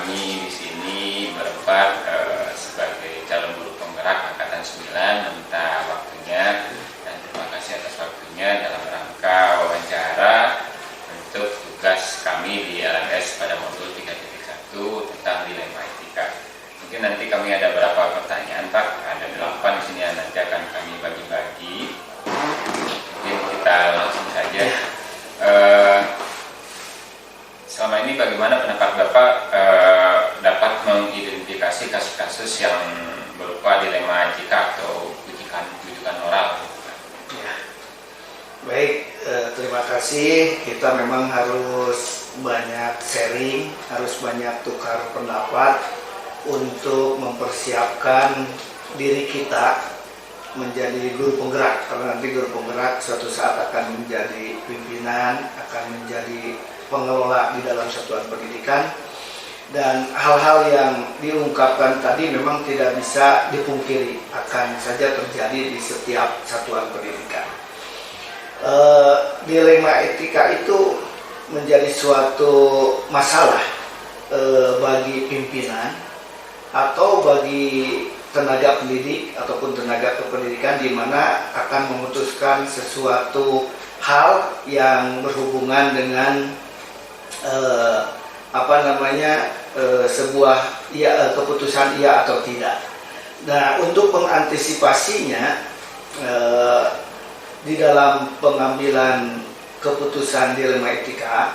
kami di sini berempat sebagai calon guru penggerak angkatan 9 meminta waktunya dan terima kasih atas waktunya dalam rangka wawancara untuk tugas kami di LMS pada modul 3.1 tentang dilema etika. Mungkin nanti kami ada beberapa pertanyaan, Pak. Ada 8 di sini yang nanti akan kami bagi-bagi. Mungkin kita langsung saja. Selama ini bagaimana pendapat Bapak dapat mengidentifikasi kasus-kasus yang berupa dilema etika atau ujikan moral? Ya. Baik, terima kasih. Kita memang harus banyak sharing, harus banyak tukar pendapat untuk mempersiapkan diri kita menjadi guru penggerak. Karena nanti guru penggerak suatu saat akan menjadi pimpinan, akan menjadi pengelola di dalam satuan pendidikan, dan hal-hal yang diungkapkan tadi memang tidak bisa dipungkiri akan saja terjadi di setiap satuan pendidikan. Dilema etika itu menjadi suatu masalah bagi pimpinan atau bagi tenaga pendidik ataupun tenaga kependidikan, di mana akan memutuskan sesuatu hal yang berhubungan dengan sebuah keputusan iya atau tidak. Nah, untuk mengantisipasinya di dalam pengambilan keputusan dilema etika,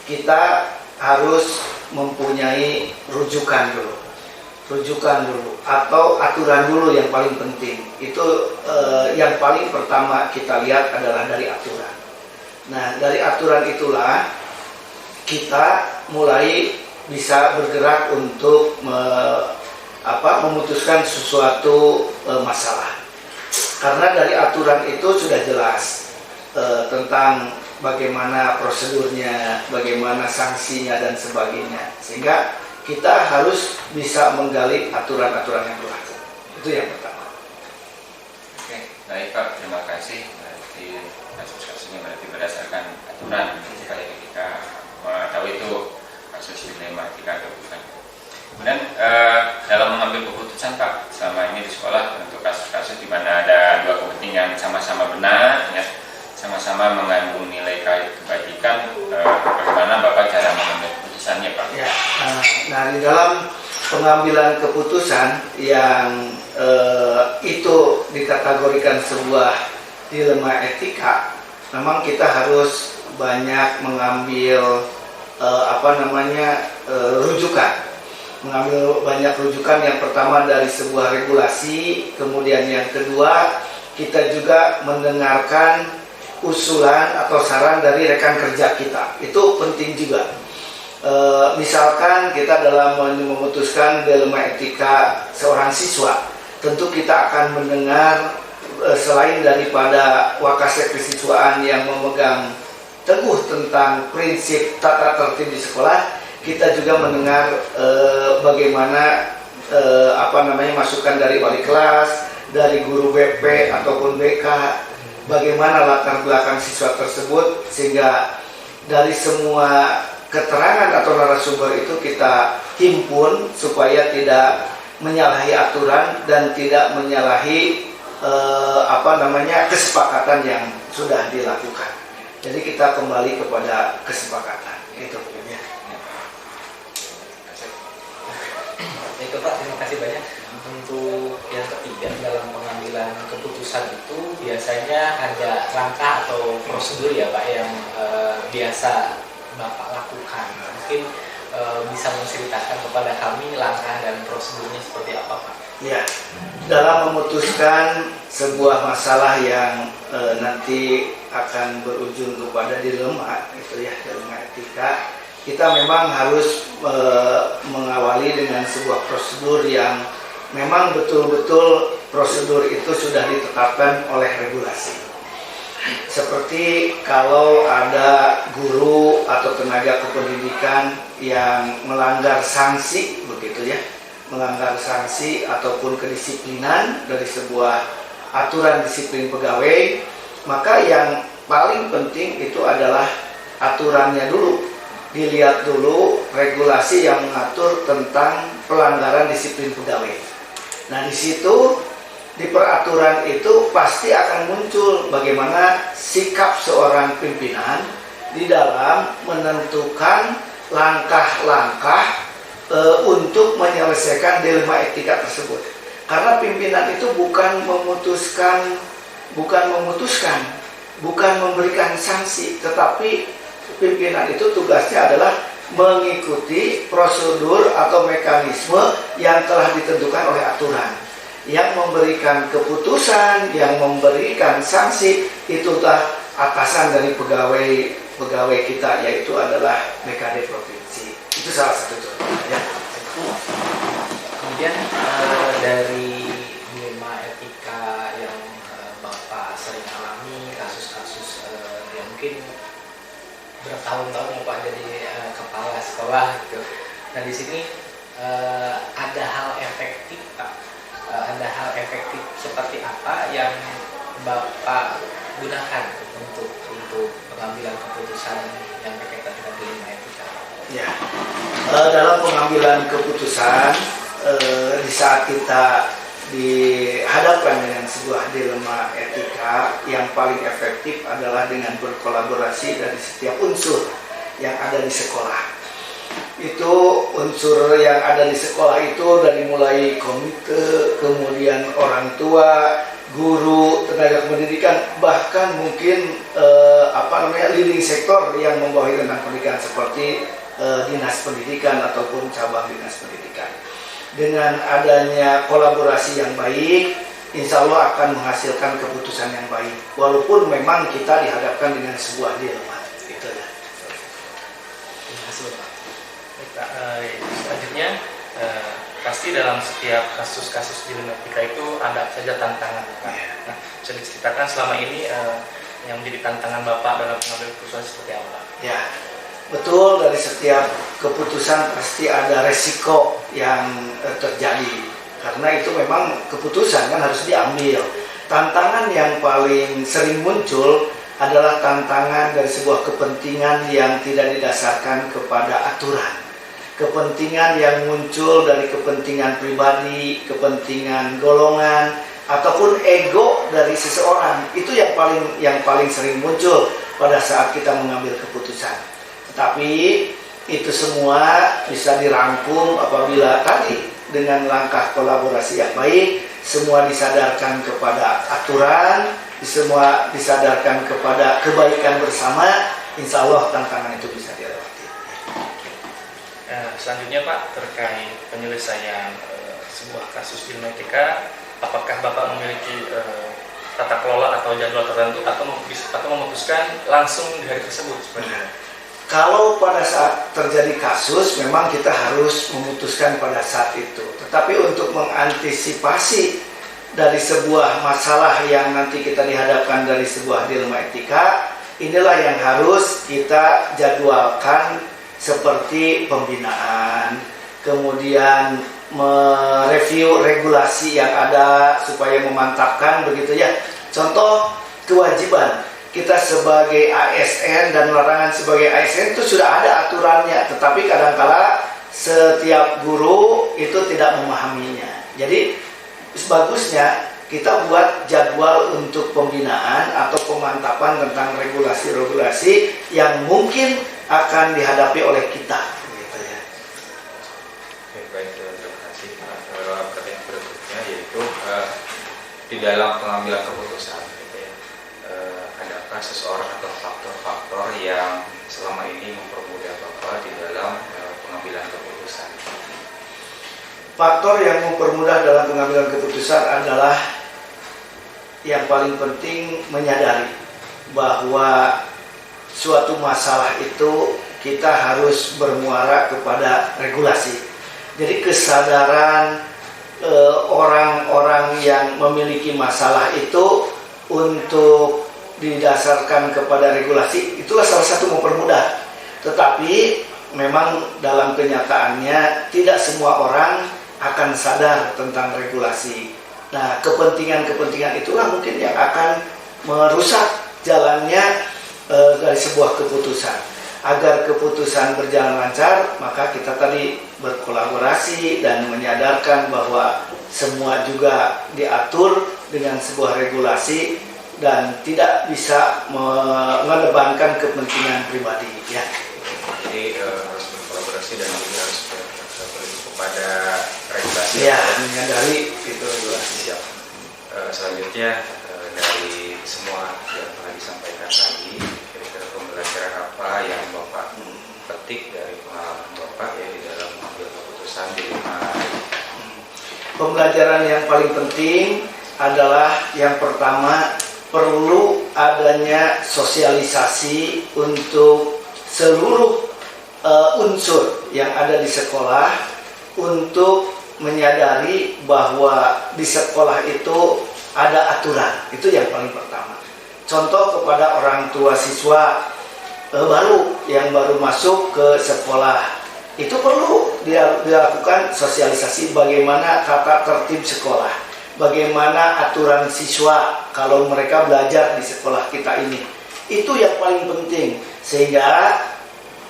kita harus mempunyai rujukan dulu atau aturan dulu. Yang paling penting itu yang paling pertama kita lihat adalah dari aturan. Nah, dari aturan itulah kita mulai bisa bergerak untuk memutuskan sesuatu masalah. Karena dari aturan itu sudah jelas tentang bagaimana prosedurnya, bagaimana sanksinya dan sebagainya. Sehingga kita harus bisa menggali aturan-aturan yang berlaku. Itu yang pertama. Oke, baik Pak, terima kasih. Berarti kasus-kasusnya berarti berdasarkan aturan supaya kita tahu itu kasus dilema etika atau bukan. Kemudian dalam mengambil keputusan Pak, selama ini di sekolah untuk kasus-kasus di mana ada dua kepentingan sama-sama benar, ya, sama-sama mengandung nilai kebajikan, bagaimana Bapak cara mengambil keputusannya Pak? Ya, nah di dalam pengambilan keputusan yang itu dikategorikan sebuah dilema etika, memang kita harus banyak mengambil rujukan. Mengambil banyak rujukan. Yang pertama dari sebuah regulasi, kemudian yang kedua kita juga mendengarkan usulan atau saran dari rekan kerja kita. Itu penting juga. Misalkan kita dalam memutuskan dilema etika seorang siswa, tentu kita akan mendengar selain daripada wakasek kesiswaan yang memegang teguh tentang prinsip tata tertib di sekolah, kita juga mendengar bagaimana masukan dari wali kelas, dari guru BP ataupun BK, bagaimana latar belakang siswa tersebut, sehingga dari semua keterangan atau narasumber itu kita himpun supaya tidak menyalahi aturan dan tidak menyalahi kesepakatan yang sudah dilakukan. Jadi kita kembali kepada kesepakatan. Itu ya. Itu Pak, terima kasih banyak. Untuk yang ketiga, dalam pengambilan keputusan itu biasanya ada langkah atau prosedur ya Pak yang biasa Bapak lakukan. Mungkin bisa menceritakan kepada kami langkah dan prosedurnya seperti apa Pak? Ya, dalam memutuskan sebuah masalah yang nanti akan berujung kepada dilema, itu ya, dilema etika, kita memang harus mengawali dengan sebuah prosedur yang memang betul-betul prosedur itu sudah ditetapkan oleh regulasi. Seperti kalau ada guru atau tenaga kependidikan yang melanggar sanksi, begitu ya, melanggar sanksi ataupun kedisiplinan dari sebuah aturan disiplin pegawai, maka yang paling penting itu adalah aturannya dulu. dilihat dulu regulasi yang mengatur tentang pelanggaran disiplin pegawai. Nah, di situ di peraturan itu pasti akan muncul bagaimana sikap seorang pimpinan di dalam menentukan langkah-langkah untuk menyelesaikan dilema etika tersebut. Karena pimpinan itu bukan memutuskan, bukan memberikan sanksi, tetapi pimpinan itu tugasnya adalah mengikuti prosedur atau mekanisme yang telah ditentukan oleh aturan. Yang memberikan keputusan, yang memberikan sanksi, itulah atasan dari pegawai kita, yaitu adalah BKD provinsi. Itu salah satu contohnya. Kemudian dari dilema etika yang Bapak sering alami, kasus-kasus yang mungkin bertahun-tahun ya Pak jadi kepala sekolah gitu. Nah di sini ada hal efektif Pak, ada hal efektif seperti apa yang Bapak gunakan untuk pengambilan keputusan yang berkaitan dengan dilema etika? Ya, dalam pengambilan keputusan di saat kita dihadapkan dengan sebuah dilema etika, yang paling efektif adalah dengan berkolaborasi dari setiap unsur yang ada di sekolah. Itu unsur yang ada di sekolah itu dari mulai komite, kemudian orang tua, guru, tenaga pendidikan, bahkan mungkin leading sektor yang membawahi tentang pendidikan seperti dinas pendidikan ataupun cabang dinas pendidikan. Dengan adanya kolaborasi yang baik, insya Allah akan menghasilkan keputusan yang baik. Walaupun memang kita dihadapkan dengan sebuah dilema. Gitu ya. Terima kasih Bapak. Selanjutnya pasti dalam setiap kasus-kasus dilema etika itu ada saja tantangan. Nah, bisa diceritakan selama ini yang menjadi tantangan Bapak dalam pengambilan keputusan seperti apa? Ya, betul, dari setiap keputusan pasti ada resiko yang terjadi. Karena itu memang keputusan kan harus diambil. Tantangan yang paling sering muncul adalah tantangan dari sebuah kepentingan yang tidak didasarkan kepada aturan. Kepentingan yang muncul dari kepentingan pribadi, kepentingan golongan, ataupun ego dari seseorang. Itu yang paling sering muncul pada saat kita mengambil keputusan. Tetapi itu semua bisa dirangkum apabila tadi dengan langkah kolaborasi yang baik, semua disadarkan kepada aturan, semua disadarkan kepada kebaikan bersama, insya Allah tantangan itu bisa dilewati. Selanjutnya Pak, terkait penyelesaian sebuah kasus dilema etika, apakah Bapak memiliki tata kelola atau jadwal tertentu atau memutuskan langsung di hari tersebut sebenarnya? Kalau pada saat terjadi kasus, memang kita harus memutuskan pada saat itu. Tetapi untuk mengantisipasi dari sebuah masalah yang nanti kita dihadapkan dari sebuah dilema etika, inilah yang harus kita jadwalkan, seperti pembinaan, kemudian mereview regulasi yang ada supaya memantapkan begitu ya. Contoh kewajiban kita sebagai ASN dan larangan sebagai ASN itu sudah ada aturannya, tetapi kadang-kala setiap guru itu tidak memahaminya. Jadi sebagusnya kita buat jadwal untuk pembinaan atau pemantapan tentang regulasi-regulasi yang mungkin akan dihadapi oleh kita. Gitu ya. Baik, terima kasih. Pertanyaan berikutnya yaitu di dalam pengambilan keputusan, gitu ya, adakah seseorang atau faktor-faktor yang selama ini mempermudah Bapak di dalam pengambilan keputusan? Faktor yang mempermudah dalam pengambilan keputusan adalah yang paling penting menyadari bahwa suatu masalah itu kita harus bermuara kepada regulasi. Jadi kesadaran orang-orang yang memiliki masalah itu untuk didasarkan kepada regulasi, itulah salah satu mempermudah. Tetapi memang dalam kenyataannya tidak semua orang akan sadar tentang regulasi. Nah, kepentingan-kepentingan itulah mungkin yang akan merusak jalannya dari sebuah keputusan. agar keputusan berjalan lancar, maka kita tadi berkolaborasi dan menyadarkan bahwa semua juga diatur dengan sebuah regulasi dan tidak bisa mengedepankan kepentingan pribadi. Ya. Jadi harus berkolaborasi dan juga harus berpegang kepada regulasi. Ya, menyadari itu regulasi. Siap. Selanjutnya dari semua yang telah disampaikan tadi, kira-kira pembelajaran apa yang Bapak petik dari pengalaman Bapak ya di dalam mengambil keputusan di lima? Pembelajaran yang paling penting adalah yang pertama, perlu adanya sosialisasi untuk seluruh unsur yang ada di sekolah untuk menyadari bahwa di sekolah itu ada aturan. Itu yang paling pertama. Contoh kepada orang tua siswa baru yang baru masuk ke sekolah, itu perlu dilakukan sosialisasi bagaimana tata tertib sekolah, bagaimana aturan siswa kalau mereka belajar di sekolah kita ini. Itu yang paling penting, sehingga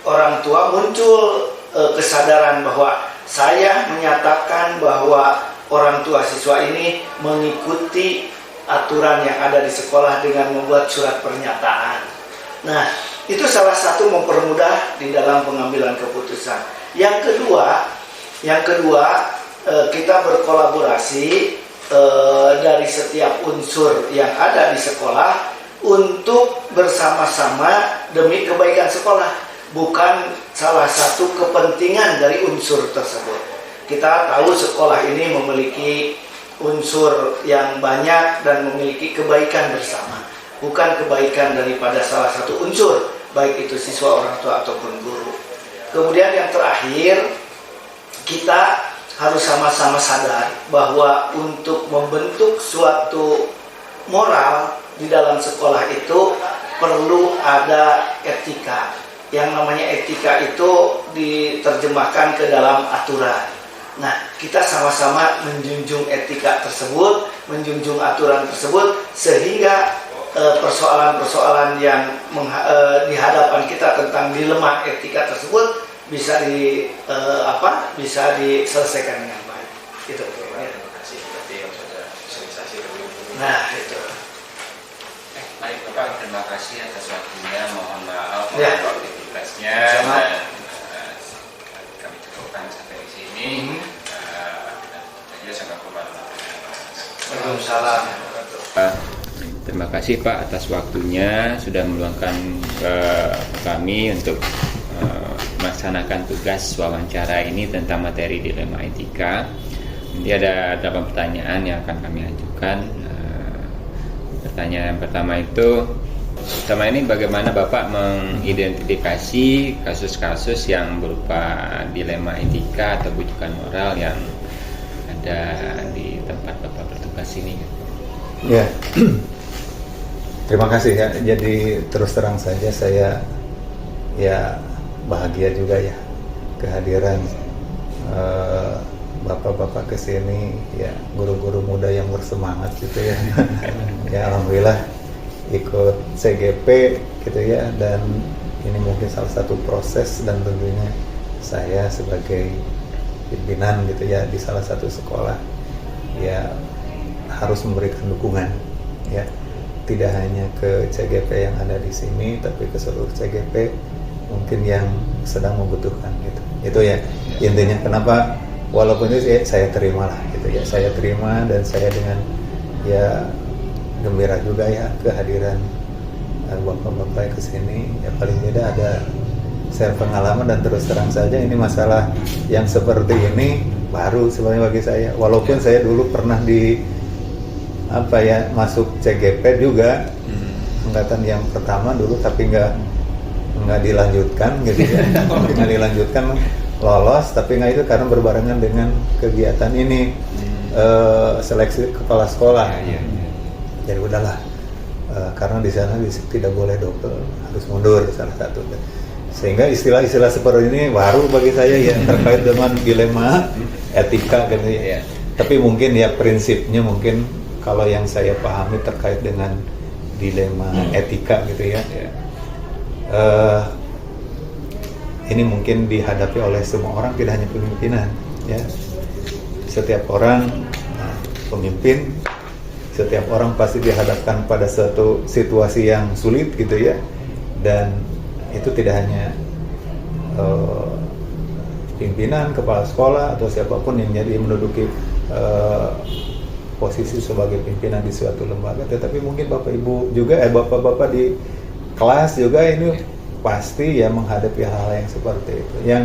orang tua muncul kesadaran bahwa saya menyatakan bahwa orang tua siswa ini mengikuti aturan yang ada di sekolah dengan membuat surat pernyataan. Nah, itu salah satu mempermudah di dalam pengambilan keputusan. Yang kedua, kita berkolaborasi dari setiap unsur yang ada di sekolah untuk bersama-sama demi kebaikan sekolah. Bukan salah satu kepentingan dari unsur tersebut. Kita tahu sekolah ini memiliki unsur yang banyak dan memiliki kebaikan bersama, bukan kebaikan daripada salah satu unsur, baik itu siswa, orang tua ataupun guru. Kemudian yang terakhir, kita harus sama-sama sadar bahwa untuk membentuk suatu moral di dalam sekolah itu perlu ada etika. Yang namanya etika itu diterjemahkan ke dalam aturan. Nah, kita sama-sama menjunjung etika tersebut, menjunjung aturan tersebut, sehingga persoalan-persoalan yang di hadapan kita tentang dilema etika tersebut bisa bisa diselesaikan dengan baik. Itu. Terima kasih. Berarti yang sudah sosialisasi dulu. Nah, itu. Baik Bapak, terima kasih atas waktunya. Mohon maaf Ya. aktivitasnya dan kami cukupkan sampai di sini. Waalaikumsalam. Terima kasih Pak atas waktunya sudah meluangkan kami untuk melaksanakan tugas wawancara ini tentang materi dilema etika. Nanti ada 8 pertanyaan yang akan kami ajukan. Pertanyaan yang pertama itu, selama ini bagaimana Bapak mengidentifikasi kasus-kasus yang berupa dilema etika atau bujukan moral yang ada di tempat Bapak bertugas ini? Ya, terima kasih ya. Jadi terus terang saja saya ya bahagia juga ya kehadiran bapak-bapak kesini ya, guru-guru muda yang bersemangat gitu ya. Ya alhamdulillah ikut CGP gitu ya, dan ini mungkin salah satu proses, dan tentunya saya sebagai pimpinan gitu ya di salah satu sekolah ya harus memberikan dukungan ya, tidak hanya ke CGP yang ada di sini tapi ke seluruh CGP mungkin yang sedang membutuhkan gitu. Itu ya intinya kenapa walaupun itu saya terima lah gitu ya, saya terima dan saya dengan ya gembira juga ya kehadiran bapak-bapak ke sini ya, paling tidak ada saya pengalaman, dan terus terang saja ini masalah yang seperti ini baru sebenarnya bagi saya, walaupun saya dulu pernah di masuk CGP juga angkatan yang pertama dulu, tapi nggak dilanjutkan gitu ya. Nggak dilanjutkan, lolos tapi nggak itu karena berbarengan dengan kegiatan ini seleksi kepala sekolah. Jadi udahlah, karena di sana tidak boleh double, harus mundur salah satu. Sehingga istilah-istilah seperti ini baru bagi saya ya, terkait dengan dilema etika gitu ya. Tapi mungkin ya prinsipnya mungkin kalau yang saya pahami terkait dengan dilema etika gitu ya. ini mungkin dihadapi oleh semua orang, tidak hanya pemimpinan ya. Setiap orang pemimpin, setiap orang pasti dihadapkan pada suatu situasi yang sulit gitu ya, dan itu tidak hanya pimpinan, kepala sekolah atau siapapun yang menduduki posisi sebagai pimpinan di suatu lembaga, tetapi mungkin Bapak Ibu juga, Bapak-bapak di kelas juga ini pasti ya menghadapi hal-hal yang seperti itu. Yang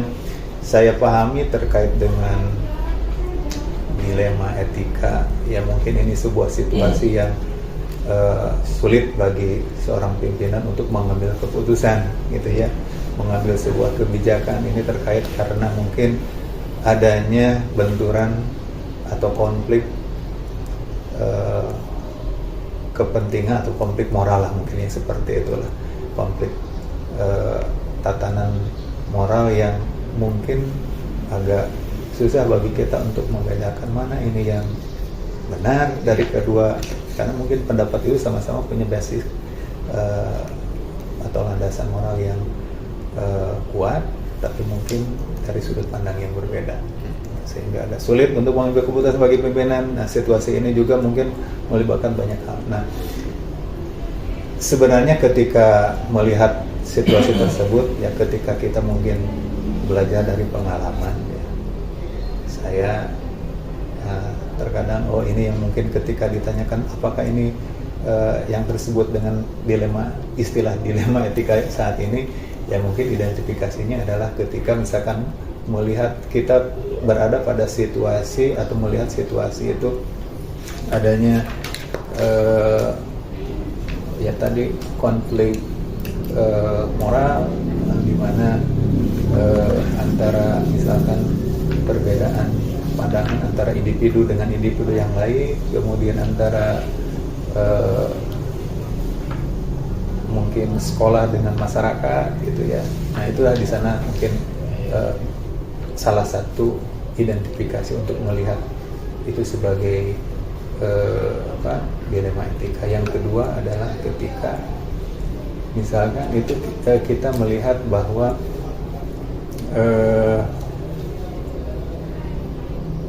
saya pahami terkait dengan dilema etika, ya mungkin ini sebuah situasi yang sulit bagi seorang pimpinan untuk mengambil keputusan gitu ya, mengambil sebuah kebijakan. Ini terkait karena mungkin adanya benturan atau konflik kepentingan atau konflik moral lah, mungkin yang seperti itulah, konflik tatanan moral yang mungkin agak susah bagi kita untuk membedakan mana ini yang benar dari kedua, karena mungkin pendapat itu sama-sama punya basis atau landasan moral yang kuat, tapi mungkin dari sudut pandang yang berbeda, sehingga agak sulit untuk mengambil keputusan sebagai pimpinan. Nah, situasi ini juga mungkin melibatkan banyak hal. Nah, sebenarnya ketika melihat situasi tersebut, ya ketika kita mungkin belajar dari pengalaman, ya, saya terkadang ini yang mungkin ketika ditanyakan apakah ini yang tersebut dengan istilah dilema etika saat ini, ya mungkin identifikasinya adalah ketika misalkan melihat kita berada pada situasi atau melihat situasi itu adanya ya tadi konflik moral, di mana antara misalkan perbedaan pandangan antara individu dengan individu yang lain, kemudian antara mungkin sekolah dengan masyarakat gitu ya. Nah, itulah di sana mungkin salah satu identifikasi untuk melihat itu sebagai dilema etika. Yang kedua adalah ketika misalkan itu kita melihat bahwa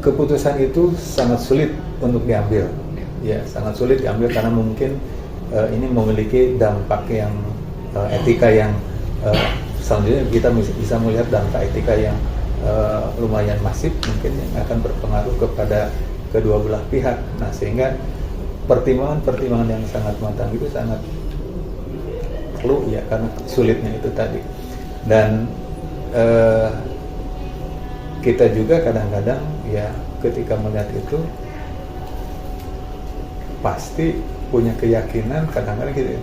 keputusan itu sangat sulit untuk diambil, ya sangat sulit diambil karena mungkin ini memiliki dampak yang etika yang selanjutnya kita bisa melihat dampak etika yang lumayan masif, mungkin yang akan berpengaruh kepada kedua belah pihak. Nah, sehingga pertimbangan yang sangat matang itu sangat perlu ya, karena sulitnya itu tadi. Dan kita juga kadang-kadang ya ketika melihat itu pasti punya keyakinan kadang-kadang gitu,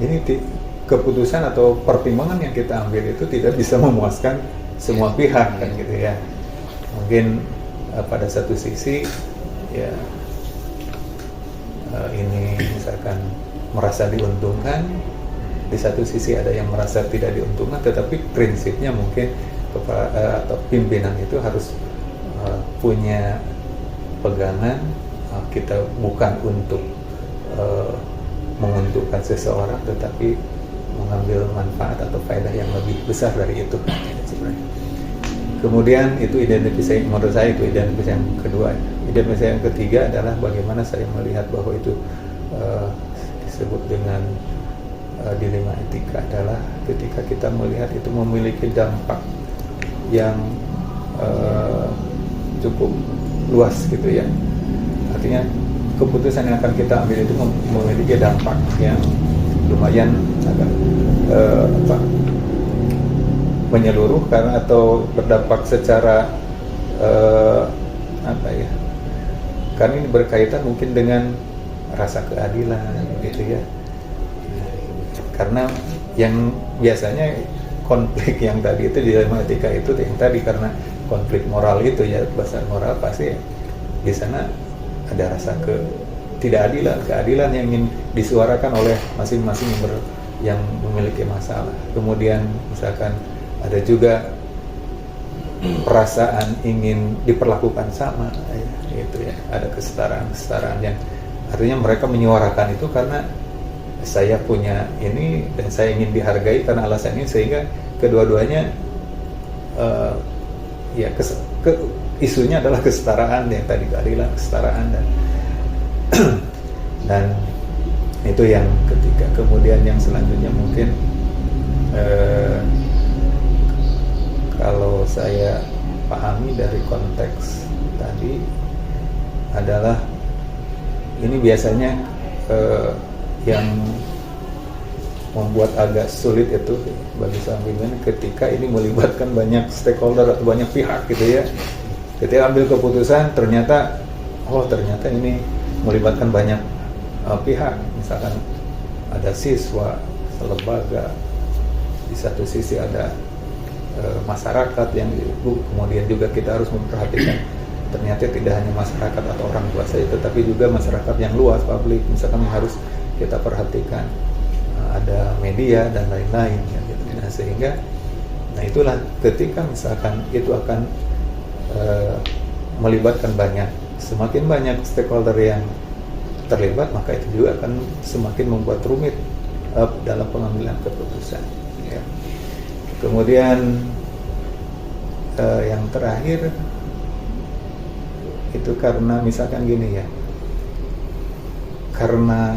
ini keputusan atau pertimbangan yang kita ambil itu tidak bisa memuaskan semua pihak kan gitu ya. Mungkin pada satu sisi ya ini misalkan merasa diuntungkan, di satu sisi ada yang merasa tidak diuntungkan, tetapi prinsipnya mungkin atau pimpinan itu harus punya pegangan kita bukan untuk menguntungkan seseorang, tetapi mengambil manfaat atau faedah yang lebih besar dari itu sebenarnya. Kemudian itu identifikasi, menurut saya itu identifikasi yang kedua. Identifikasi yang ketiga adalah bagaimana saya melihat bahwa itu disebut dengan dilema etika adalah ketika kita melihat itu memiliki dampak yang cukup luas gitu ya. Artinya keputusan yang akan kita ambil itu memiliki dampak yang lumayan agak menyeluruh karena atau berdampak secara karena ini berkaitan mungkin dengan rasa keadilan gitu ya. Karena yang biasanya konflik yang tadi itu dilema etika itu yang tadi karena konflik moral itu ya, bahasa moral pasti di sana ada rasa ketidakadilan, keadilan yang ingin disuarakan oleh masing-masing yang memiliki masalah. Kemudian misalkan ada juga perasaan ingin diperlakukan sama, ya, gitu ya. Ada kesetaraan yang artinya mereka menyuarakan itu karena saya punya ini dan saya ingin dihargai karena alasan ini, sehingga kedua-duanya ya isunya adalah kesetaraan, yang tadi keadilan, kesetaraan, dan itu yang ketiga. Kemudian yang selanjutnya mungkin kalau saya pahami dari konteks tadi adalah ini biasanya yang membuat agak sulit itu bagi seorang pimpinan ketika ini melibatkan banyak stakeholder atau banyak pihak gitu ya. Ketika ambil keputusan ternyata ini melibatkan banyak pihak, misalkan ada siswa, lembaga, di satu sisi ada masyarakat yang kemudian juga kita harus memperhatikan ternyata tidak hanya masyarakat atau orang tua saja, tetapi juga masyarakat yang luas, publik, misalkan yang harus kita perhatikan, ada media dan lain-lain ya, gitu. Nah, sehingga itulah ketika misalkan itu akan melibatkan semakin banyak stakeholder yang terlibat, maka itu juga akan semakin membuat rumit dalam pengambilan keputusan ya. Kemudian yang terakhir itu karena misalkan gini ya, karena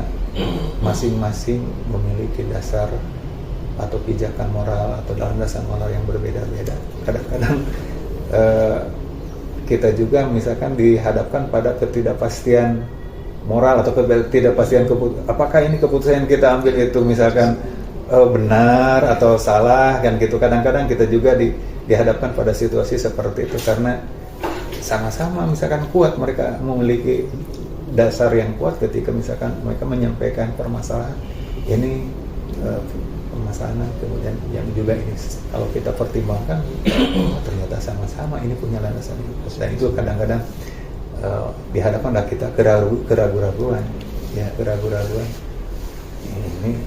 masing-masing memiliki dasar atau pijakan moral atau landasan moral yang berbeda-beda. Kadang-kadang kita juga misalkan dihadapkan pada ketidakpastian moral atau ketidakpastian apakah ini keputusan yang kita ambil itu misalkan benar atau salah kan gitu. Kadang-kadang kita juga dihadapkan pada situasi seperti itu karena sama-sama misalkan kuat, mereka memiliki dasar yang kuat ketika misalkan mereka menyampaikan permasalahan ini, permasalahan kemudian yang juga ini kalau kita pertimbangkan ternyata sama-sama ini punya landasan itu, dan itu kadang-kadang dihadapkan kita keraguan-raguan ya, keraguan-raguan ini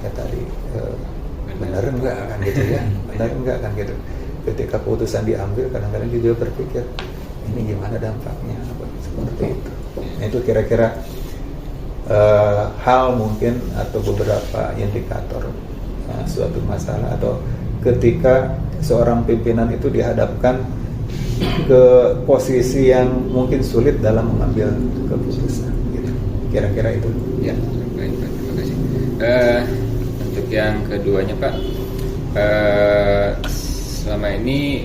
ya tadi benar enggak kan gitu ya, benar enggak kan gitu. Ketika keputusan diambil kadang-kadang juga berpikir ini gimana dampaknya seperti itu. Nah, itu kira-kira hal mungkin atau beberapa indikator suatu masalah atau ketika seorang pimpinan itu dihadapkan ke posisi yang mungkin sulit dalam mengambil keputusan gitu. Kira-kira itu ya. Baik, terima kasih. Untuk yang keduanya Pak, selama ini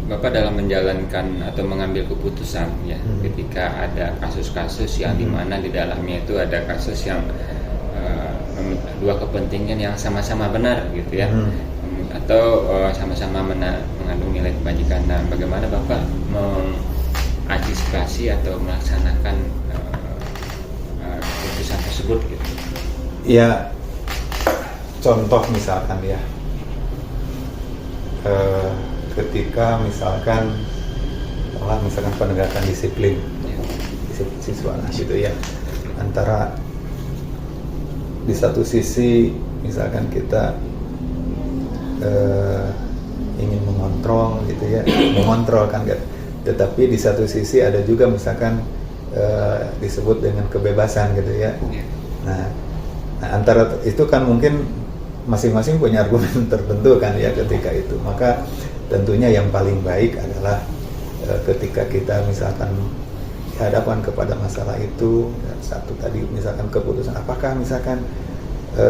Bapak dalam menjalankan atau mengambil keputusan ya, ketika ada kasus-kasus yang dimana di dalamnya itu ada kasus yang dua kepentingan yang sama-sama benar gitu ya, atau sama-sama mengandung nilai kebajikan. Nah, bagaimana Bapak mengantisipasi atau melaksanakan keputusan tersebut gitu? Ya, contoh misalkan ya, ketika misalkan penegakan disiplin siswa gitu ya, antara di satu sisi misalkan kita ingin mengontrol gitu ya, mengontrol kan, tetapi di satu sisi ada juga misalkan disebut dengan kebebasan gitu ya. Nah, antara itu kan mungkin masing-masing punya argumen tertentu kan ya ketika itu. Maka tentunya yang paling baik adalah ketika kita misalkan dihadapkan kepada masalah itu, satu tadi misalkan keputusan apakah misalkan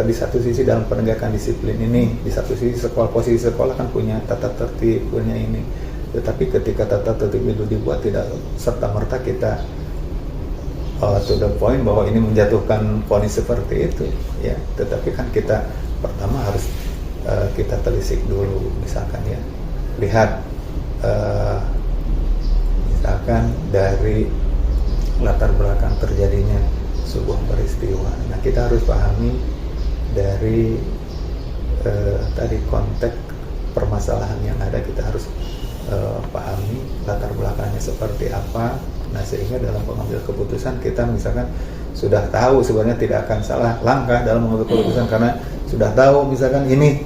di satu sisi dalam penegakan disiplin ini, di satu sisi posisi sekolah kan punya tata tertib, punya ini, tetapi ketika tata tertib itu dibuat tidak serta-merta kita to the point bahwa ini menjatuhkan vonis seperti itu ya, tetapi kan kita pertama harus kita telisik dulu misalkan ya, lihat misalkan dari latar belakang terjadinya sebuah peristiwa. Nah, kita harus pahami dari tadi konteks permasalahan yang ada, kita harus pahami latar belakangnya seperti apa. Nah, sehingga dalam pengambil keputusan kita misalkan sudah tahu sebenarnya tidak akan salah langkah dalam mengambil keputusan karena sudah tahu misalkan ini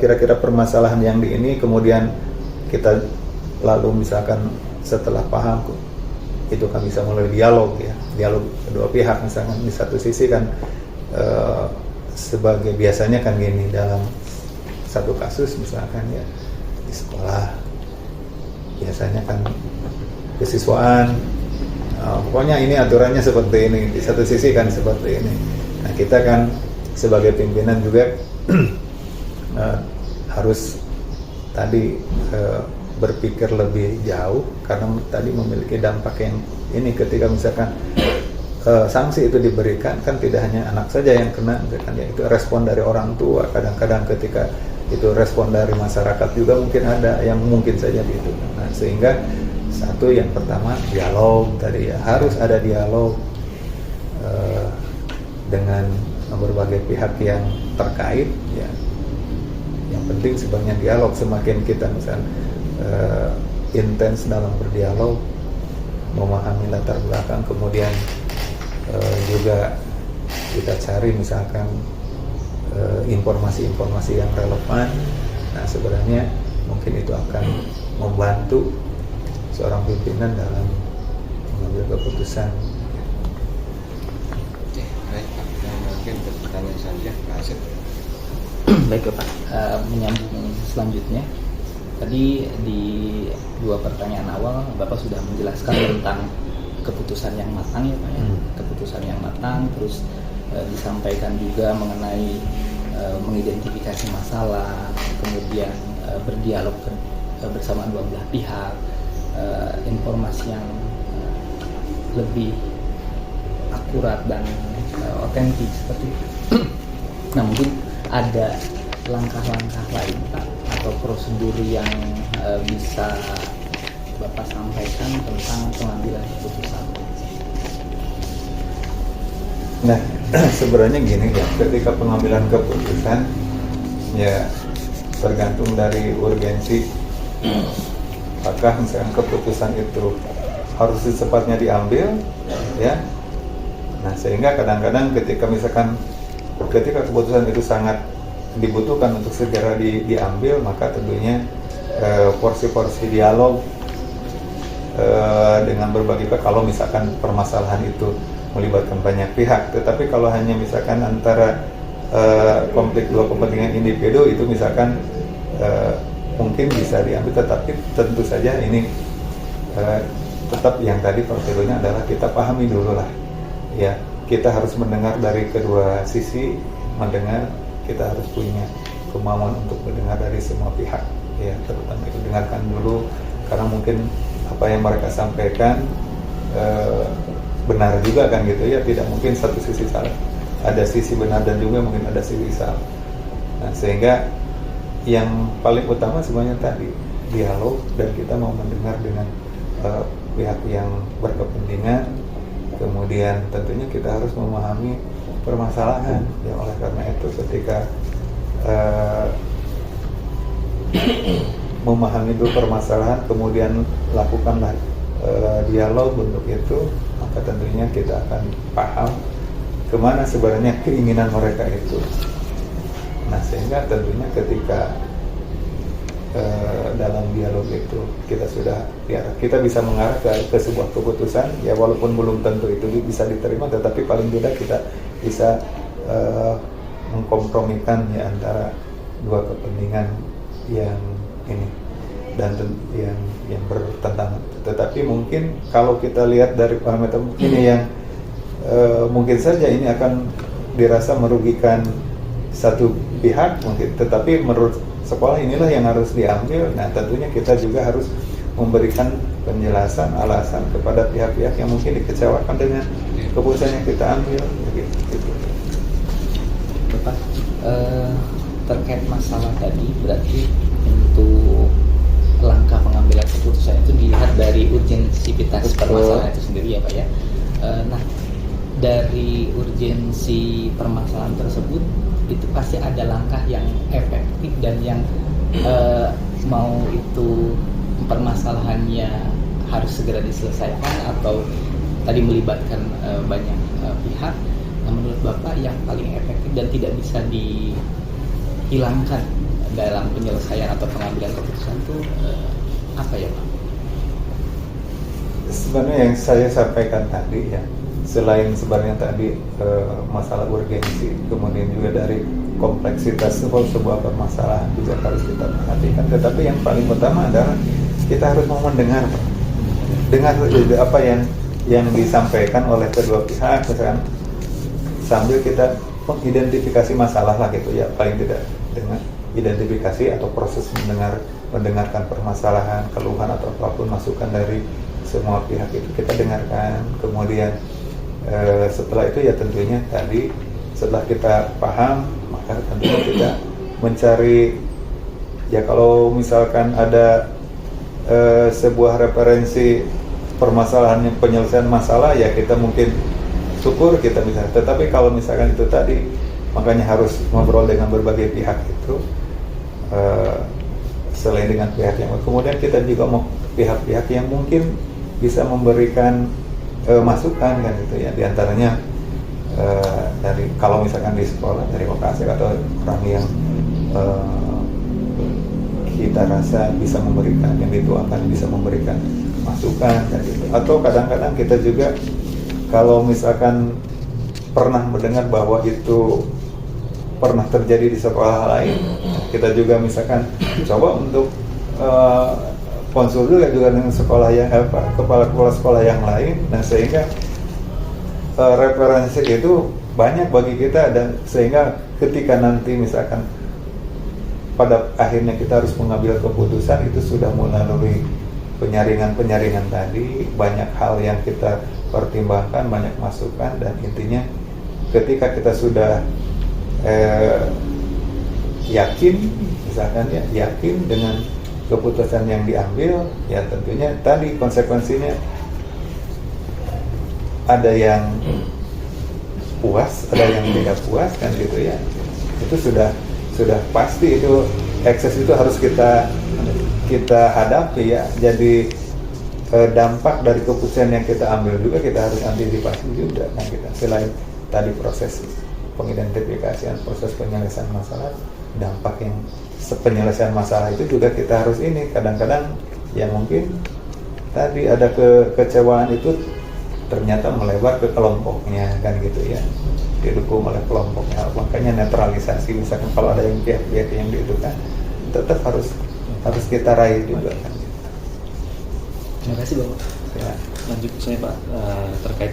kira-kira permasalahan yang di ini, kemudian kita lalu misalkan setelah paham itu kan bisa melalui dialog ya, dialog kedua pihak. Misalkan di satu sisi kan sebagai biasanya kan gini dalam satu kasus misalkan ya, di sekolah biasanya kan kesiswaan, pokoknya ini aturannya seperti ini, di satu sisi kan seperti ini. Nah kita kan sebagai pimpinan juga harus tadi berpikir lebih jauh, karena tadi memiliki dampak yang ini ketika misalkan sanksi itu diberikan, kan tidak hanya anak saja yang kena, kan ya, itu respon dari orang tua, kadang-kadang ketika itu respon dari masyarakat juga mungkin ada yang mungkin saja gitu. Nah sehingga satu yang pertama dialog tadi ya, harus ada dialog dengan berbagai pihak yang terkait ya. Yang penting sebenarnya dialog, semakin kita misalnya intens dalam berdialog, memahami latar belakang, kemudian juga kita cari misalkan informasi-informasi yang relevan. Nah sebenarnya mungkin itu akan membantu seorang pimpinan dalam mengambil keputusan. Oke, baik Pak. Mungkin pertanyaan saja Pak Asep. Baik Pak, menyambung selanjutnya. Tadi di 2 pertanyaan awal Bapak sudah menjelaskan tentang keputusan yang matang ya Pak ya. Keputusan yang matang, terus disampaikan juga mengenai mengidentifikasi masalah, kemudian berdialog bersama dua belah pihak, informasi yang lebih akurat dan otentik seperti itu. Nah mungkin ada langkah-langkah lain Pak atau prosedur yang bisa Bapak sampaikan tentang pengambilan keputusan. Nah sebenarnya gini ya, ketika pengambilan keputusan ya tergantung dari urgensi. Apakah misalkan keputusan itu harus secepatnya diambil ya. Nah sehingga kadang-kadang ketika keputusan itu sangat dibutuhkan untuk segera diambil, maka tentunya porsi-porsi dialog dengan berbagai pihak, kalau misalkan permasalahan itu melibatkan banyak pihak. Tetapi kalau hanya misalkan antara konflik dua kepentingan individu, itu misalkan mungkin bisa diambil, tetapi tentu saja ini tetap yang tadi prosedurnya adalah kita pahami dulu lah ya, kita harus mendengar dari kedua sisi, kita harus punya kemauan untuk mendengar dari semua pihak ya, terutama itu dengarkan dulu, karena mungkin apa yang mereka sampaikan benar juga kan gitu ya, tidak mungkin satu sisi salah, ada sisi benar dan juga mungkin ada sisi salah. Nah sehingga yang paling utama sebenarnya tadi dialog, dan kita mau mendengar dengan pihak yang berkepentingan, kemudian tentunya kita harus memahami permasalahan ya. Oleh karena itu ketika memahami itu permasalahan, kemudian lakukanlah dialog untuk itu, maka tentunya kita akan paham kemana sebenarnya keinginan mereka itu. Nah sehingga tentunya ketika dalam dialog itu kita bisa mengarah ke sebuah keputusan ya, walaupun belum tentu itu bisa diterima, tetapi paling tidak kita bisa mengkompromikan ya antara dua kepentingan yang ini dan yang bertentangan. Tetapi mungkin kalau kita lihat dari parameter ini yang mungkin saja ini akan dirasa merugikan satu pihak mungkin, tetapi menurut sekolah inilah yang harus diambil. Nah tentunya kita juga harus memberikan penjelasan, alasan kepada pihak-pihak yang mungkin dikecewakan dengan keputusan yang kita ambil gitu. Bapak, terkait masalah tadi, berarti untuk langkah pengambilan keputusan itu dilihat dari urgensitas permasalahan itu sendiri ya Pak ya. Nah dari urgensi permasalahan tersebut itu pasti ada langkah yang efektif dan yang mau itu permasalahannya harus segera diselesaikan atau tadi melibatkan banyak pihak. Nah, menurut Bapak yang paling efektif dan tidak bisa dihilangkan dalam penyelesaian atau pengambilan keputusan itu apa ya Pak? Sebenarnya yang saya sampaikan tadi ya, selain sebenarnya tadi masalah urgensi, kemudian juga dari kompleksitas sebuah permasalahan juga harus kita perhatikan. Tetapi yang paling utama adalah kita harus mau mendengar apa yang disampaikan oleh kedua pihak, misalkan sambil kita mengidentifikasi masalah lah gitu ya, paling tidak dengan identifikasi atau proses mendengarkan permasalahan, keluhan atau apapun masukan dari semua pihak itu kita dengarkan. Kemudian setelah itu ya tentunya tadi setelah kita paham, maka tentunya kita mencari ya, kalau misalkan ada sebuah referensi permasalahan penyelesaian masalah ya kita mungkin syukur kita bisa. Tetapi kalau misalkan itu tadi, makanya harus ngobrol dengan berbagai pihak itu, selain dengan pihak yang kemudian kita juga mau pihak-pihak yang mungkin bisa memberikan masukan kan gitu ya, diantaranya dari kalau misalkan di sekolah dari vokasi atau orang yang kita rasa bisa memberikan, yang itu akan bisa memberikan masukan kan gitu. Atau kadang-kadang kita juga kalau misalkan pernah mendengar bahwa itu pernah terjadi di sekolah lain, kita juga misalkan coba untuk konsul juga dengan sekolah yang kepala sekolah yang lain, dan sehingga referensi itu banyak bagi kita, dan sehingga ketika nanti misalkan pada akhirnya kita harus mengambil keputusan itu sudah melalui penyaringan tadi, banyak hal yang kita pertimbangkan, banyak masukan, dan intinya ketika kita sudah yakin, misalkan ya yakin dengan keputusan yang diambil, ya tentunya tadi konsekuensinya ada yang puas, ada yang tidak puas kan gitu ya. Itu sudah pasti, itu ekses itu harus kita hadapi ya. Jadi dampak dari keputusan yang kita ambil juga kita harus antisipasi juga kan kita. Selain tadi proses pengidentifikasian, proses penyelesaian masalah, dampak yang penyelesaian masalah itu juga kita harus ini. Kadang-kadang ya mungkin tadi ada kekecewaan itu ternyata melebar ke kelompoknya kan gitu ya, didukung oleh kelompoknya. Makanya netralisasi, misalkan kalau ada yang pihak-pihak yang didudukan, tetap harus kita raih juga kan gitu. Terima kasih Bapak. Ya. Lanjut saya Pak, terkait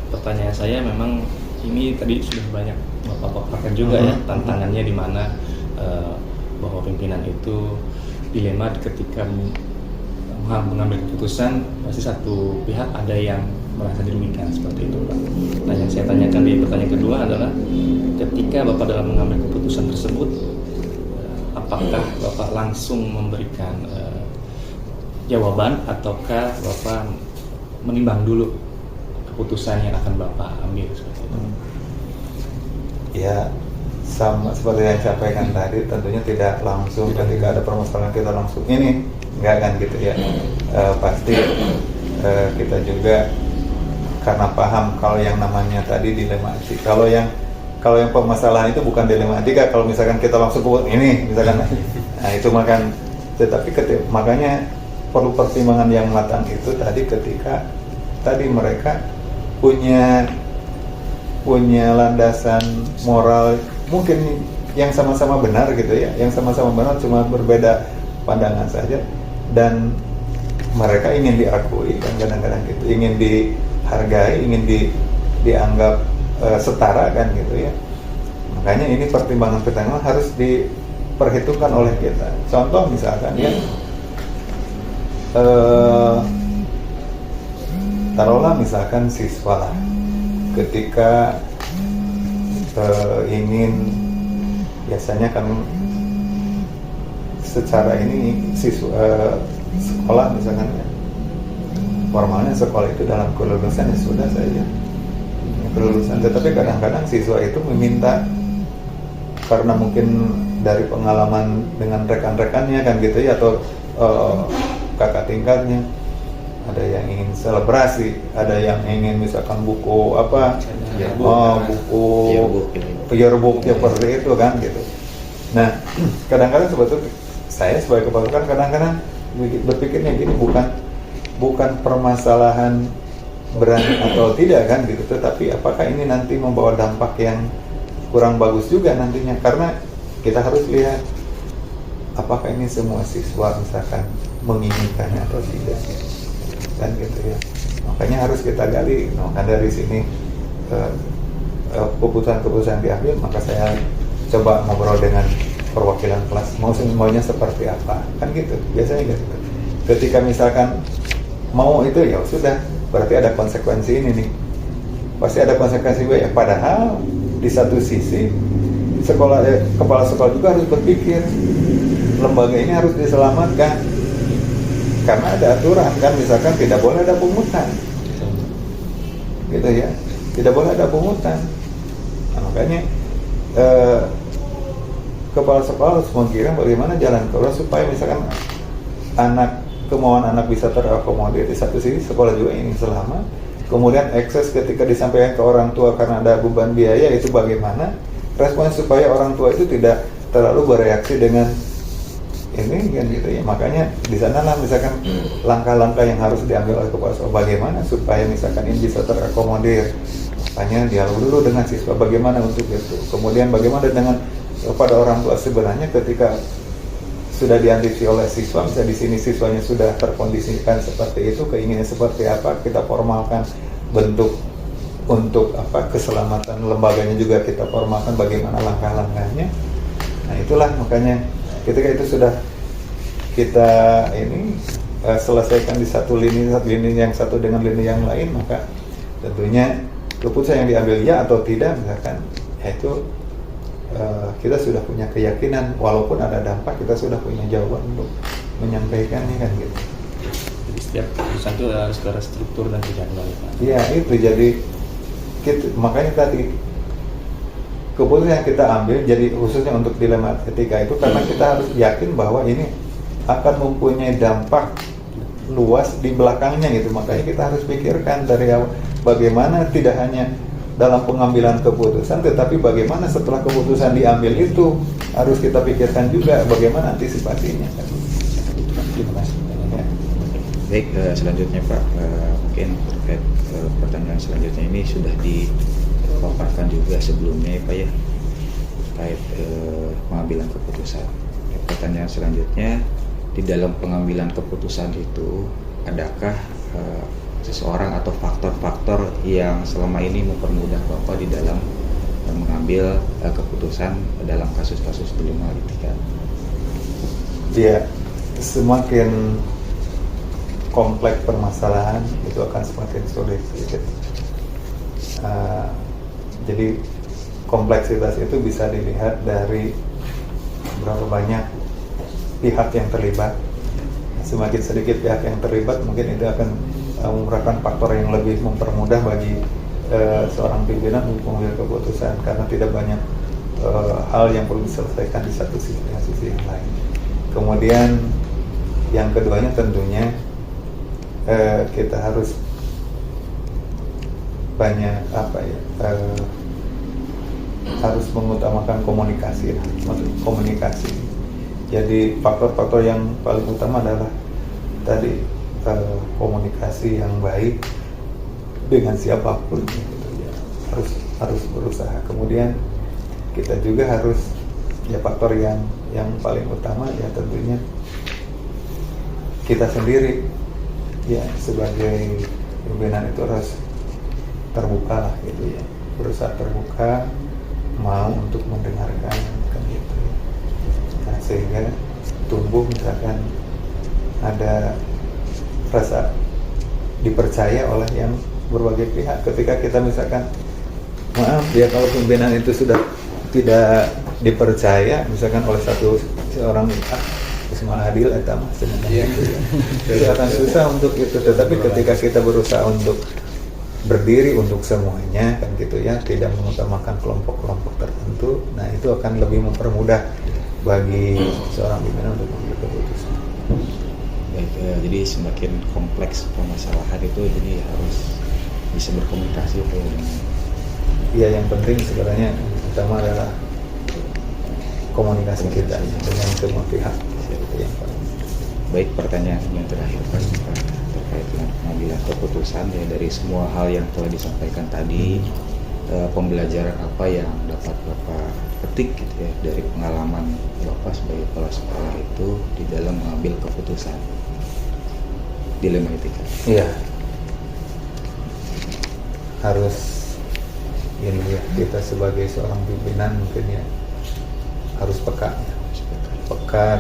pertanyaan saya, memang ini tadi sudah banyak Bapak paparkan juga ya, tantangannya di mana bahwa pimpinan itu dilema ketika mengambil keputusan, pasti satu pihak ada yang merasa dirugikan seperti itu Pak. Nah, yang saya tanyakan di pertanyaan kedua adalah ketika Bapak dalam mengambil keputusan tersebut, apakah Bapak langsung memberikan jawaban ataukah Bapak menimbang dulu keputusan yang akan Bapak ambil seperti itu? Ya, sama seperti yang saya sampaikan tadi, tentunya tidak langsung ketika ada permasalahan kita langsung ini, enggak kan gitu ya. Pasti kita juga karena paham kalau yang namanya tadi dilema etika. Kalau yang permasalahan itu bukan dilema etika, kalau misalkan kita langsung ini misalkan, nah itu makan. Tetapi makanya perlu pertimbangan yang matang itu tadi, ketika tadi mereka punya landasan moral mungkin yang sama-sama benar gitu ya, yang sama-sama benar, cuma berbeda pandangan saja, dan mereka ingin diakui kan, kadang-kadang gitu, ingin dihargai, ingin dianggap setara kan gitu ya. Makanya ini pertimbangan harus diperhitungkan oleh kita. Contoh misalkan ya, taruhlah misalkan siswa lah, ketika ingin, biasanya kan secara ini siswa sekolah misalkan ya, formalnya sekolah itu dalam kelulusan ya sudah saja kelulusan, tetapi kadang-kadang siswa itu meminta, karena mungkin dari pengalaman dengan rekan-rekannya kan gitu ya, atau kakak tingkatnya, ada yang ingin selebrasi, ada yang ingin misalkan buku apa, buku yearbook seperti itu kan gitu. Nah, kadang-kadang sebetulnya saya sebagai kepala kan kadang-kadang berpikirnya gini, bukan permasalahan berani atau tidak kan gitu, tetapi apakah ini nanti membawa dampak yang kurang bagus juga nantinya, karena kita harus lihat apakah ini semua siswa misalkan menginginkannya atau tidak, kan gitu ya. Makanya harus kita gali. Maka dari sini keputusan-keputusan diambil, maka saya coba ngobrol dengan perwakilan kelas, maunya seperti apa, kan gitu biasanya gitu. Ketika misalkan mau itu ya sudah, berarti ada konsekuensi ini nih, pasti ada konsekuensi ya. Padahal di satu sisi kepala sekolah juga harus berpikir lembaga ini harus diselamatkan, karena ada aturan kan, misalkan tidak boleh ada pungutan gitu ya, tidak boleh ada pungutan. Nah, makanya kepala sekolah harus mengira bagaimana jalan keluar supaya misalkan kemauan anak bisa terakomodir. Di satu sisi sekolah juga ingin selamat, kemudian ekses ketika disampaikan ke orang tua karena ada beban biaya, itu bagaimana respon supaya orang tua itu tidak terlalu bereaksi dengan ini kan gitu ya. Makanya di sanalah misalkan langkah-langkah yang harus diambil oleh kepala sekolah, bagaimana supaya misalkan ini bisa terakomodir. Makanya dialog dulu dengan siswa bagaimana untuk itu, kemudian bagaimana dengan kepada orang tua. Sebenarnya ketika sudah diantisipasi oleh siswa, misalnya di sini siswanya sudah terkondisikan seperti itu, keinginannya seperti apa, kita formalkan bentuk untuk keselamatan lembaganya juga kita formalkan bagaimana langkah-langkahnya. Nah itulah makanya ketika itu sudah kita selesaikan di satu lini yang satu dengan lini yang lain, maka tentunya keputusan yang diambil ya atau tidak misalkan, yaitu kita sudah punya keyakinan, walaupun ada dampak kita sudah punya jawaban untuk menyampaikannya kan gitu. Jadi setiap keputusan itu harus terstruktur dan terjadwal. Iya itu, jadi makanya tadi keputusan yang kita ambil, jadi khususnya untuk dilema etika itu, karena kita harus yakin bahwa ini akan mempunyai dampak luas di belakangnya gitu. Makanya kita harus pikirkan dari awal bagaimana tidak hanya dalam pengambilan keputusan, tetapi bagaimana setelah keputusan diambil itu harus kita pikirkan juga bagaimana antisipasinya. Terima kasih. Baik, selanjutnya Pak, mungkin terkait pertanyaan selanjutnya ini sudah dipaparkan juga sebelumnya Pak ya, terkait pengambilan keputusan. Pertanyaan selanjutnya, di dalam pengambilan keputusan itu adakah seseorang atau faktor-faktor yang selama ini mempermudah Bapak di dalam mengambil keputusan dalam kasus-kasus dilema etika? Ya, semakin kompleks permasalahan itu akan semakin sulit gitu. Jadi kompleksitas itu bisa dilihat dari berapa banyak pihak yang terlibat. Semakin sedikit pihak yang terlibat, mungkin itu akan merupakan faktor yang lebih mempermudah bagi seorang pimpinan untuk mengambil keputusan, karena tidak banyak hal yang perlu diselesaikan di satu sisi dengan sisi yang lain. Kemudian yang keduanya tentunya kita harus banyak harus mengutamakan komunikasi. Jadi faktor-faktor yang paling utama adalah tadi komunikasi yang baik dengan siapapun gitu ya. Harus berusaha. Kemudian kita juga harus faktor yang paling utama ya tentunya kita sendiri ya sebagai pimpinan itu harus terbuka lah gitu ya, berusaha terbuka, mau untuk mendengarkan kan gitu ya. Nah, sehingga tumbuh misalkan ada rasa dipercaya oleh yang berbagai pihak. Ketika kita misalkan maaf ya, kalau pimpinan itu sudah tidak dipercaya misalkan oleh seorang Ismail Adil atau sebenarnya itu akan susah untuk itu. Tetapi ketika kita berusaha untuk berdiri untuk semuanya kan gitu ya, tidak mengutamakan kelompok-kelompok tertentu, nah itu akan lebih mempermudah bagi seorang pimpinan untuk mengambil keputusan. Baik, jadi semakin kompleks permasalahan itu jadi harus bisa berkomunikasi dengan. Iya, yang penting sebenarnya utama adalah komunikasi kita dengan semua pihak. Baik, pertanyaan yang terakhir Pak, terkait dengan pengambilan keputusan ya, dari semua hal yang telah disampaikan tadi, pembelajaran apa yang dapat Bapak petik gitu ya dari pengalaman Bapak sebagai kepala sekolah itu di dalam mengambil keputusan dilema etika? Iya, harus ini ya, kita sebagai seorang pimpinan mungkin ya harus peka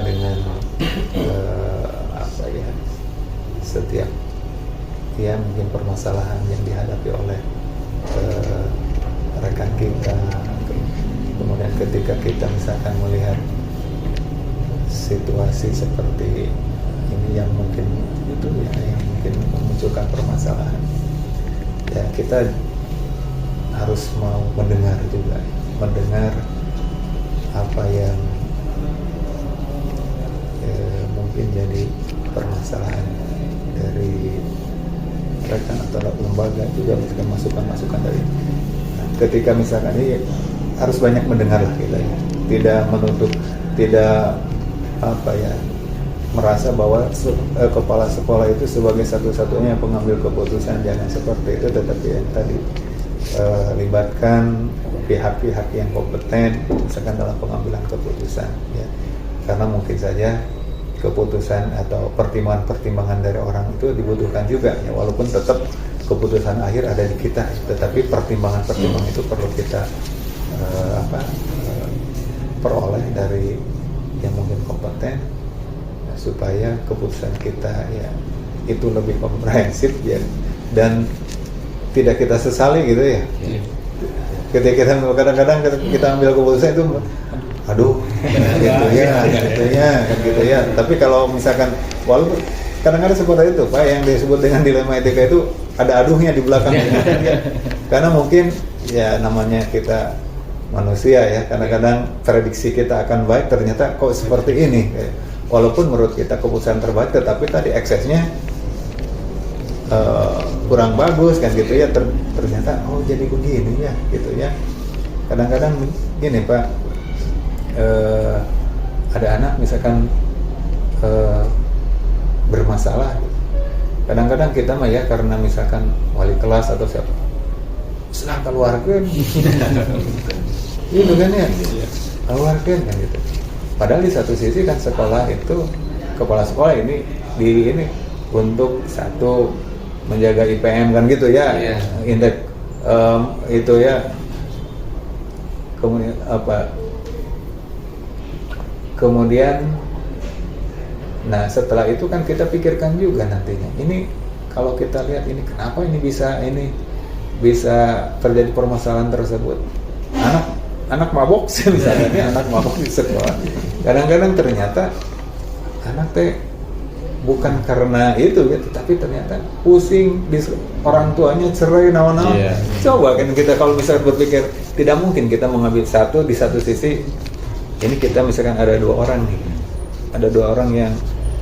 dengan apa ya, setiap ya mungkin permasalahan yang dihadapi oleh rekan kita. Kemudian ketika kita misalkan melihat situasi seperti ini yang mungkin itu ya, yang mungkin memunculkan permasalahan, ya kita harus mau mendengar juga, mendengar apa yang mungkin jadi permasalahan dari rekan atau lembaga, juga misalkan masukan-masukan dari. Ketika misalkan ini harus banyak mendengar lah kita ya, tidak menutup, tidak apa ya, merasa bahwa kepala sekolah itu sebagai satu-satunya pengambil keputusan, jangan seperti itu, tetapi yang tadi libatkan pihak-pihak yang kompeten misalkan dalam pengambilan keputusan ya, karena mungkin saja keputusan atau pertimbangan-pertimbangan dari orang itu dibutuhkan juga ya, walaupun tetap keputusan akhir ada di kita, tetapi pertimbangan-pertimbangan itu perlu kita peroleh dari yang mungkin kompeten ya, supaya keputusan kita ya itu lebih komprehensif ya, dan tidak kita sesali gitu ya. Ketika kita kadang-kadang kita ambil keputusan itu aduh gitu ya. Tapi kalau misalkan walaupun kadang-kadang seperti itu Pak, yang disebut dengan dilema etika itu ada aduhnya di belakang karena mungkin ya namanya kita manusia ya, kadang-kadang prediksi kita akan baik, ternyata kok seperti ini, walaupun menurut kita keputusan terbaik, tetapi tadi eksesnya kurang bagus kan gitu ya, ternyata oh jadi begini ya gitu ya. Kadang-kadang gini Pak, ada anak misalkan bermasalah, kadang-kadang kita mah ya karena misalkan wali kelas atau siapa sedang keluarkan gitu kan ya, keluarkan kan gitu. Padahal di satu sisi kan sekolah itu, kepala sekolah ini untuk satu menjaga IPM kan gitu ya, indeks itu ya, kemudian nah setelah itu kan kita pikirkan juga nantinya ini kalau kita lihat ini kenapa ini bisa terjadi permasalahan tersebut, anak mabok sih misalnya, anak mabok di sekolah, kadang-kadang ternyata anak teh bukan karena itu ya, tapi ternyata pusing, orang tuanya cerai nawan-nawan. Coba kan kita kalau misalkan berpikir, tidak mungkin kita mengambil satu di satu sisi. Ini kita misalkan ada dua orang nih, ada dua orang yang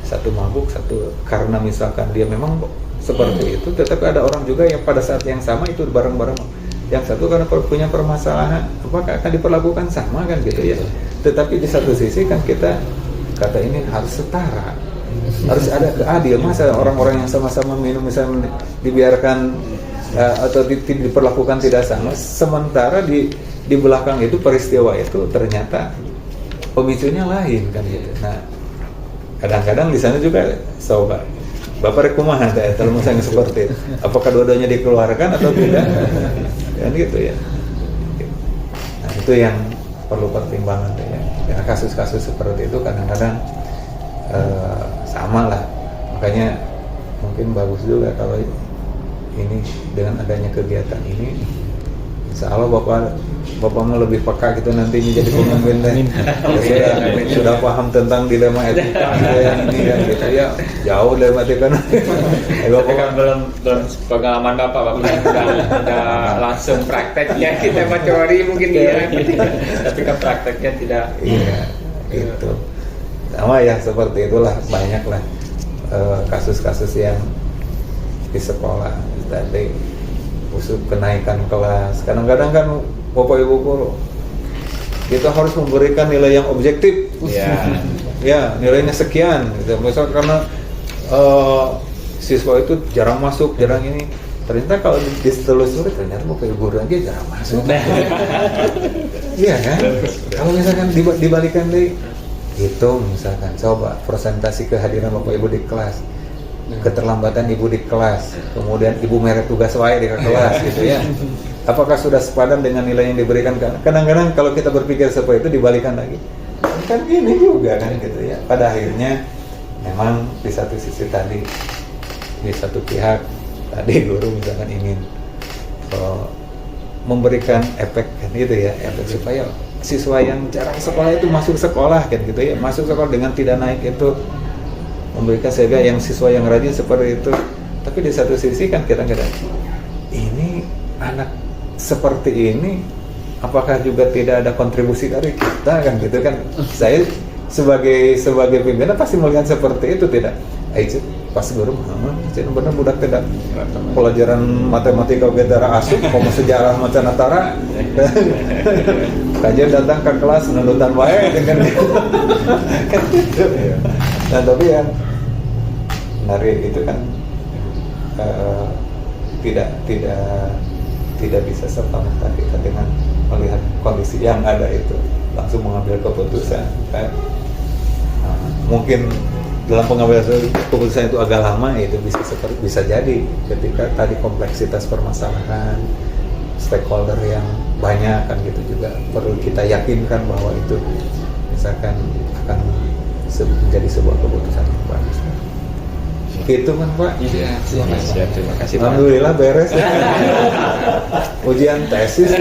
satu mabuk, satu karena misalkan dia memang seperti itu, tetapi ada orang juga yang pada saat yang sama itu bareng-bareng. Yang satu karena punya permasalahan, apakah akan diperlakukan sama kan gitu ya. Tetapi di satu sisi kan kita kata ini harus setara, harus ada keadil. Masa orang-orang yang sama-sama minum misalnya dibiarkan atau diperlakukan tidak sama, sementara di belakang itu peristiwa itu ternyata pemicunya lain kan gitu. Nah kadang-kadang di sana juga sobat Bapak rekumahan kalau misalnya seperti itu, apakah dua-duanya dikeluarkan atau tidak kan gitu ya. Nah itu yang perlu pertimbangan ya. Karena kasus-kasus seperti itu kadang-kadang sama lah, makanya mungkin bagus juga kalau ini dengan adanya kegiatan ini, insya Allah Bapak mau lebih peka gitu nantinya jadi pemimpin deh. Sudah paham tentang dilema etika yang ini kan gitu ya, jauh dilema etika. Bapak kan belum pengalaman Bapak udah langsung prakteknya, kita mah teori mungkin dia, tapi kan prakteknya tidak. Iya, gitu. Sama ya seperti itulah, banyak lah kasus-kasus yang di sekolah tadi, usul kenaikan kelas. Kadang-kadang kan Bapak Ibu guru, kita harus memberikan nilai yang objektif. Ya nilainya sekian gitu. Misal karena siswa itu jarang masuk, jarang ini, ternyata kalau ditelusuri ternyata Bapak Ibu guru lagi jarang masuk. Iya kan? Kalau misalkan dibalikan deh, hitung misalkan, coba presentasi kehadiran Bapak Ibu di kelas, keterlambatan Ibu di kelas, kemudian Ibu meret tugas wae di kelas gitu ya. Apakah sudah sepadan dengan nilai yang diberikan? Kadang-kadang kalau kita berpikir seperti itu dibalikan lagi, kan ini juga kan gitu ya. Pada akhirnya memang di satu sisi tadi, di satu pihak tadi guru misalkan ingin memberikan efek kan gitu ya, efek supaya siswa yang jarang sekolah itu masuk sekolah kan gitu ya, masuk sekolah dengan tidak naik itu memberikan, sehingga yang siswa yang rajin seperti itu. Tapi di satu sisi kan kadang-kadang ini anak seperti ini apakah juga tidak ada kontribusi dari kita kan gitu kan. Saya sebagai pimpinan pasti melihat seperti itu, tidak pas guru benar budak tidak pelajaran matematika gedara asup komo sejarah macanatara kajian datang ke kelas nunutan wae dengan kan gitu. Nah tapi yang menarik itu kan tidak bisa serta-merta kita dengan melihat kondisi yang ada itu langsung mengambil keputusan kan. Mungkin dalam pengambilan keputusan itu agak lama, itu bisa jadi ketika tadi kompleksitas permasalahan, stakeholder yang banyak kan gitu juga perlu kita yakinkan bahwa itu misalkan akan menjadi sebuah keputusan yang bagus. Gitu kan Pak? Iya, siap, terima kasih Pak. Alhamdulillah beres ya. Ujian tesis.